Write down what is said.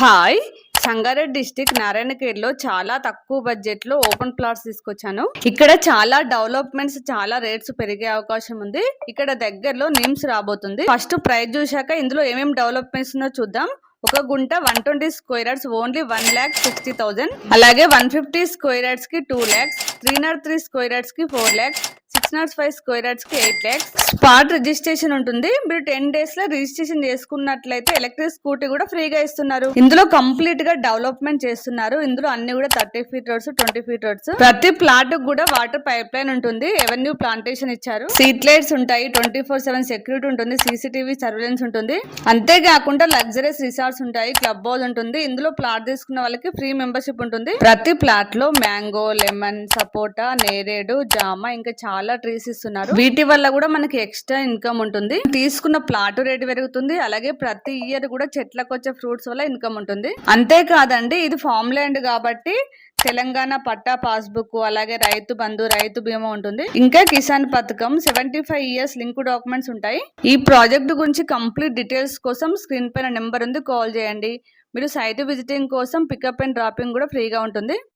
Hi, Sangareddy district నారాయణఖేడ్లో చాలా తక్కువ budget లో ఓపెన్ ప్లాట్స్ తీసుకొచ్చాను. ఇక్కడ చాలా డెవలప్మెంట్స్, చాలా రేట్స్ పెరిగే అవకాశం ఉంది. ఇక్కడ దగ్గరలో నిమ్స్ రాబోతుంది. ఫస్ట్ ప్రైస్ చూశాక ఇందులో ఏమేమి డెవలప్మెంట్స్ ఉన్నో చూద్దాం. ఒక గుంట 120 స్క్వేర్ యార్డ్స్ ఓన్లీ 1,60,000, అలాగే 150 స్క్వేర్ యార్డ్స్ కి 2 lakhs, 303 స్క్వేర్ యార్డ్స్ కి 4 lakhs, 605 స్క్వేర్ యార్డ్స్ కి 8 lakhs. స్పాట్ రిజిస్ట్రేషన్ ఉంటుంది. మీరు 10 days లో రిజిస్ట్రేషన్ చేసుకున్నట్లయితే ఎలక్ట్రిక్ స్కూటీ కూడా ఫ్రీగా ఇస్తున్నారు. ఇందులో కంప్లీట్ గా డెవలప్మెంట్ చేస్తున్నారు. ఇందులో అన్ని కూడా 30 feet రోడ్స్, 20 feet రోడ్స్. ప్రతి ప్లాట్ కూడా వాటర్ పైప్ లైన్ ఉంటుంది. ఎవెన్యూ ప్లాంటేషన్ ఇచ్చారు. స్ట్రీట్ లైట్స్ ఉంటాయి. 24/7 సెక్యూరిటీ ఉంటుంది. CCTV సర్వేలెన్స్ ఉంటుంది. అంతేకాకుండా లగ్జరీస్ రిసార్ట్స్ ఉంటాయి. క్లబ్ హౌస్ ఉంటుంది. ఇందులో ప్లాట్ తీసుకున్న వాళ్ళకి ఫ్రీ మెంబర్షిప్ ఉంటుంది. ప్రతి ప్లాట్ లో మ్యాంగో, లెమన్, సపోటా, నేరేడు, జామ ఇంకా చాలా ట్రీస్ ఇస్తున్నారు. వీటి వల్ల కూడా మనకి ఎక్స్ట్రా ఇన్కమ్ ఉంటుంది. తీసుకున్న ప్లాట్ రేటు పెరుగుతుంది. అలాగే ప్రతి ఇయర్ కూడా చెట్లకు వచ్చే ఫ్రూట్స్ వల్ల ఇన్కమ్ ఉంటుంది. అంతేకాదండి, ఇది ఫామ్ ల్యాండ్ కాబట్టి తెలంగాణ పట్టా పాస్బుక్, అలాగే రైతు బంధు, రైతు బీమా ఉంటుంది. ఇంకా కిసాన్ పథకం, 75 years లింక్ డాక్యుమెంట్స్ ఉంటాయి. ఈ ప్రాజెక్ట్ గురించి కంప్లీట్ డీటెయిల్స్ కోసం స్క్రీన్ పైన నెంబర్ ఉంది, కాల్ చేయండి. మీరు సైట్ విజిటింగ్ కోసం పికప్ అండ్ డ్రాపింగ్ కూడా ఫ్రీగా ఉంటుంది.